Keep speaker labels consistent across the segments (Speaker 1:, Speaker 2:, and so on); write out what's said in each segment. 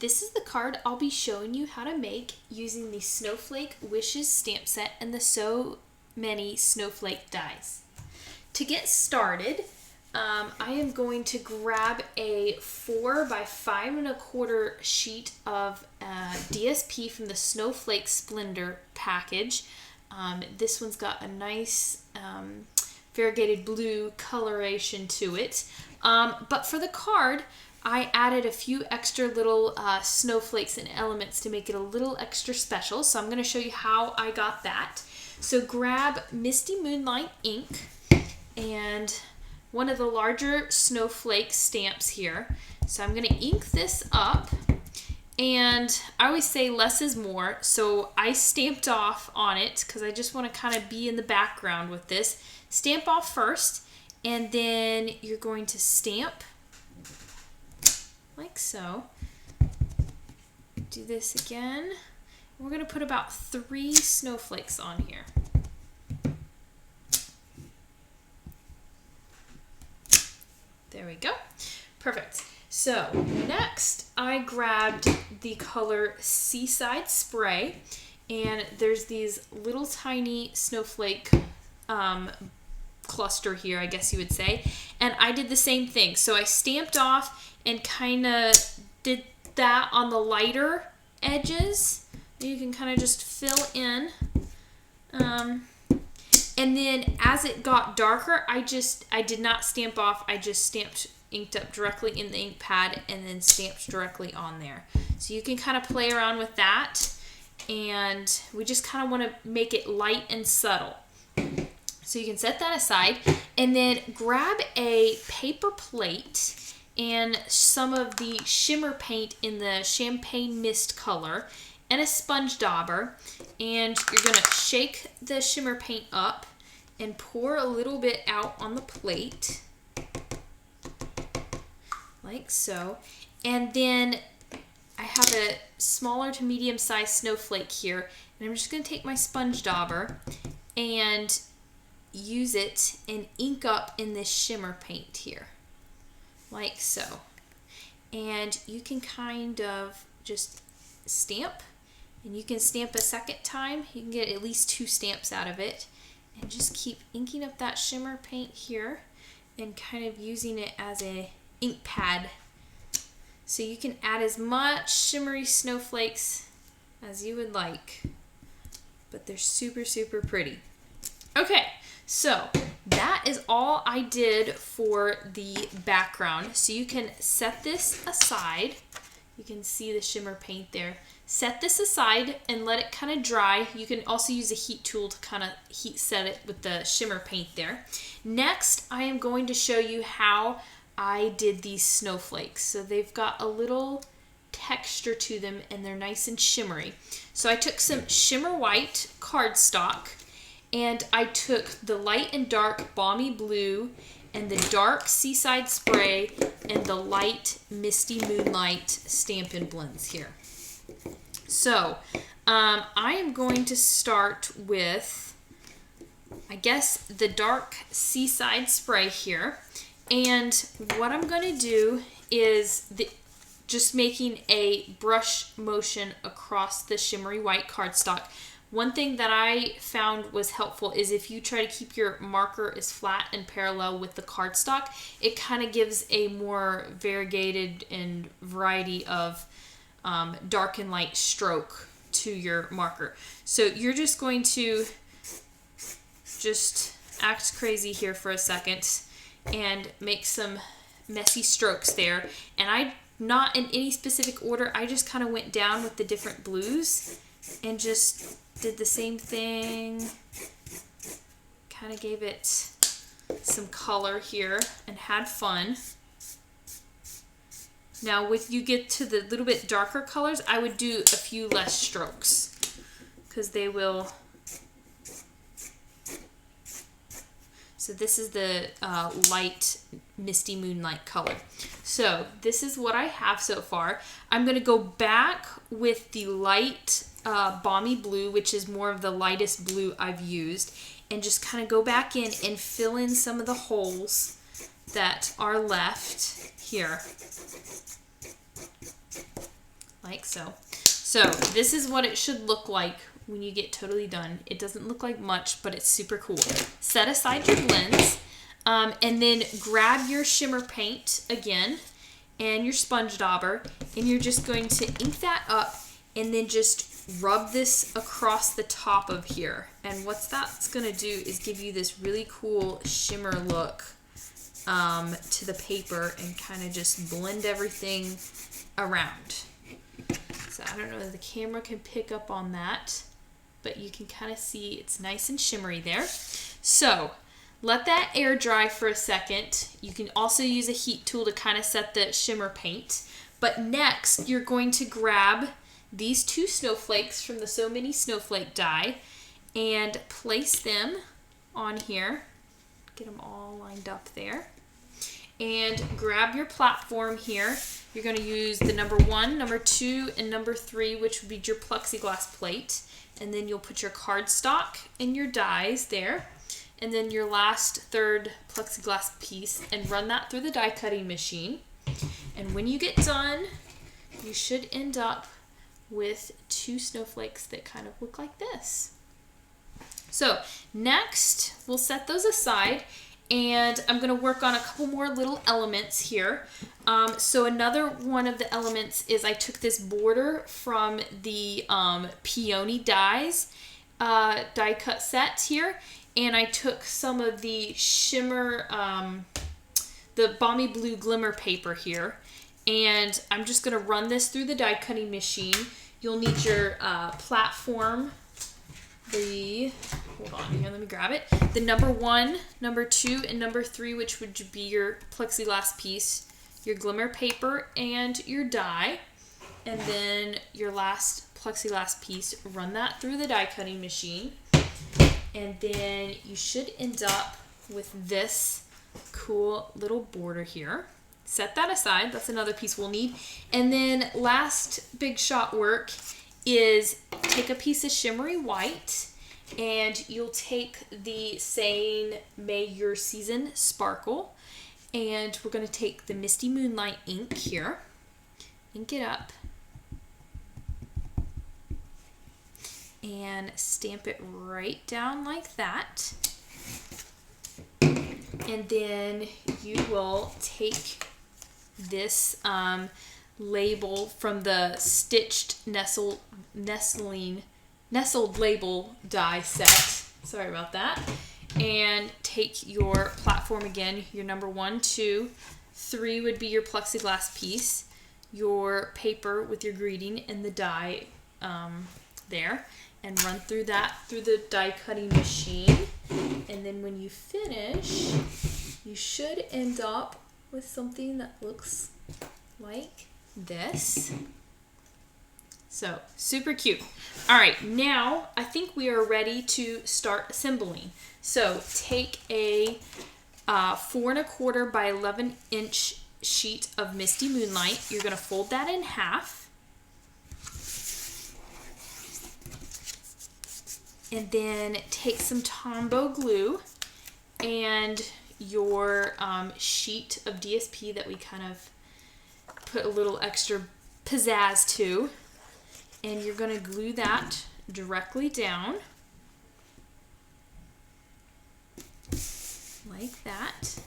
Speaker 1: this is the card I'll be showing you how to make using the Snowflake Wishes stamp set and the So Many Snowflake dies. To get started, I am going to grab a 4 by 5 1/4 sheet of DSP from the Snowflake Splendor package. This one's got a nice variegated blue coloration to it. But for the card, I added a few extra little snowflakes and elements to make it a little extra special. So I'm going to show you how I got that. So grab Misty Moonlight ink and one of the larger snowflake stamps here. So I'm going to ink this up, and I always say less is more. So I stamped off on it because I just want to kind of be in the background with this. Stamp off first, and then you're going to stamp like so. Do this again. We're going to put about 3 snowflakes on here. There we go. Perfect. So next I grabbed the color Seaside Spray, and there's these little tiny snowflake cluster here, I guess you would say, and I did the same thing. So I stamped off and kind of did that on the lighter edges. You can kind of just fill in, and then as it got darker, I did not stamp off. I just inked up directly in the ink pad and then stamped directly on there. So you can kind of play around with that, and we just kind of want to make it light and subtle. So you can set that aside, and then grab a paper plate and some of the shimmer paint in the Champaign mist color and a sponge dauber, and you're going to shake the shimmer paint up and pour a little bit out on the plate like so. And then I have a smaller to medium sized snowflake here, and I'm just going to take my sponge dauber and use it and ink up in this shimmer paint here like so. And you can kind of just stamp, and you can stamp a second time. You can get at least 2 stamps out of it, and just keep inking up that shimmer paint here and kind of using it as a ink pad. So you can add as much shimmery snowflakes as you would like, but they're super, super pretty. Okay, so that is all I did for the background. So you can set this aside. You can see the shimmer paint there. Set this aside and let it kind of dry. You can also use a heat tool to kind of heat set it with the shimmer paint there. Next, I am going to show you how I did these snowflakes. So they've got a little texture to them, and they're nice and shimmery. So I took some shimmer white cardstock, and I took the light and dark balmy blue and the dark Seaside Spray and the light Misty Moonlight Stampin' blends here. So I am going to start with, I guess, the dark Seaside Spray here. And what I'm going to do is just making a brush motion across the shimmery white cardstock. One thing that I found was helpful is if you try to keep your marker as flat and parallel with the cardstock, it kind of gives a more variegated and variety of dark and light stroke to your marker. So you're just going to just act crazy here for a second and make some messy strokes there. And I, not in any specific order, I just kind of went down with the different blues and just did the same thing, kind of gave it some color here and had fun. Now with you get to the little bit darker colors, I would do a few less strokes because they will. So this is the light Misty Moonlight color. So this is what I have so far. I'm going to go back with the light balmy blue, which is more of the lightest blue I've used, and just kind of go back in and fill in some of the holes that are left here. like so. So this is what it should look like when you get totally done. It doesn't look like much, but it's super cool. Set aside your blends, and then grab your shimmer paint again and your sponge dauber, and you're just going to ink that up and then just rub this across the top of here. And what that's going to do is give you this really cool shimmer look to the paper and kind of just blend everything around. So I don't know if the camera can pick up on that, but you can kind of see it's nice and shimmery there. So let that air dry for a second. You can also use a heat tool to kind of set the shimmer paint. But next, you're going to grab these two snowflakes from the So Many Snowflake die and place them on here. Get them all lined up there. And grab your platform here. You're going to use the number 1, number 2, and number 3, which would be your plexiglass plate. And then you'll put your cardstock and your dies there. And then your last third plexiglass piece, and run that through the die cutting machine. And when you get done, you should end up with 2 snowflakes that kind of look like this. So next, we'll set those aside, and I'm going to work on a couple more little elements here. So another one of the elements is I took this border from the peony dies die cut set here, and I took some of the shimmer, the Balmy Blue glimmer paper here, and I'm just going to run this through the die cutting machine. You'll need your platform, hold on here, let me grab it. The number 1, number 2, and number 3, which would be your plexiglass piece, your glimmer paper, and your die. And then your last plexiglass piece, run that through the die cutting machine. And then you should end up with this cool little border here. Set that aside, that's another piece we'll need. And then last big shot work is take a piece of shimmery white, and you'll take the saying May Your Season Sparkle, and we're going to take the Misty Moonlight ink here, ink it up, and stamp it right down like that. And then you will take this label from the stitched nestled label die set. Sorry about that. And take your platform again. Your number 1, 2, 3 would be your plexiglass piece. Your paper with your greeting and the die there. And run through that through the die cutting machine. And then when you finish, you should end up with something that looks like this. So super cute. All right, now I think we are ready to start assembling. So take a 4 1/4 by 11 inch sheet of Misty Moonlight. You're going to fold that in half. And then take some Tombow glue and your sheet of DSP that we kind of put a little extra pizzazz to. And you're going to glue that directly down like that.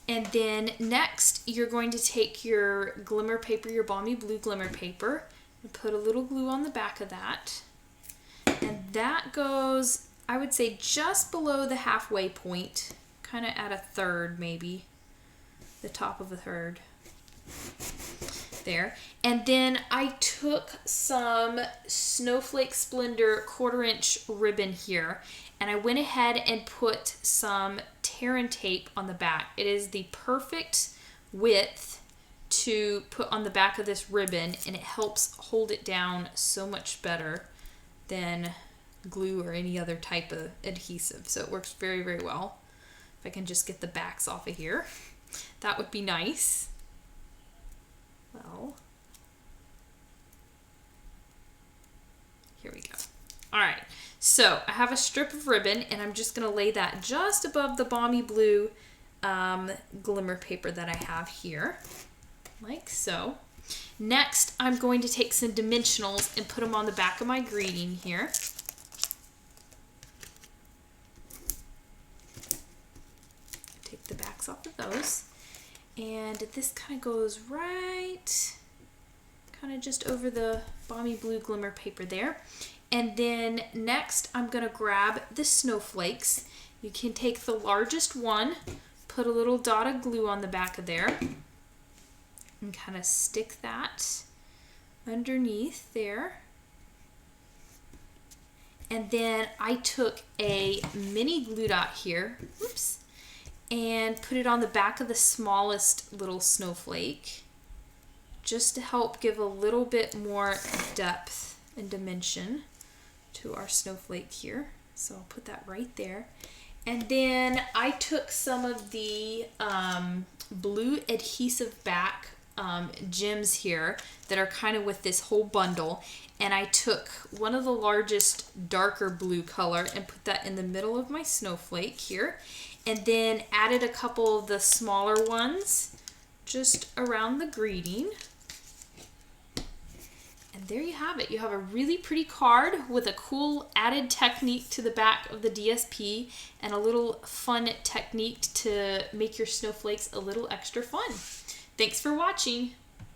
Speaker 1: And then next, you're going to take your glimmer paper, your Balmy Blue glimmer paper, and put a little glue on the back of that. And that goes, I would say, just below the halfway point, kind of at a third maybe, the top of a third there. And then I took some Snowflake Splendor 1/4 inch ribbon here, and I went ahead and put some tear and tape on the back. It is the perfect width to put on the back of this ribbon, and it helps hold it down so much better than glue or any other type of adhesive. So it works very, very well. If I can just get the backs off of here, that would be nice. Well, here we go. All right, so I have a strip of ribbon, and I'm just going to lay that just above the Balmy Blue glimmer paper that I have here, like so. Next, I'm going to take some dimensionals and put them on the back of my greeting here. Take the backs off of those. And this kind of goes right, kind of just over the Balmy Blue Glimmer paper there. And then next, I'm going to grab the snowflakes. You can take the largest one, put a little dot of glue on the back of there, and kind of stick that underneath there. And then I took a mini glue dot here, oops, and put it on the back of the smallest little snowflake, just to help give a little bit more depth and dimension to our snowflake here. So I'll put that right there. And then I took some of the blue adhesive back gems here that are kind of with this whole bundle, and I took one of the largest darker blue color and put that in the middle of my snowflake here, and then added a couple of the smaller ones just around the greeting. And there you have it. You have a really pretty card with a cool added technique to the back of the DSP and a little fun technique to make your snowflakes a little extra fun. Thanks for watching.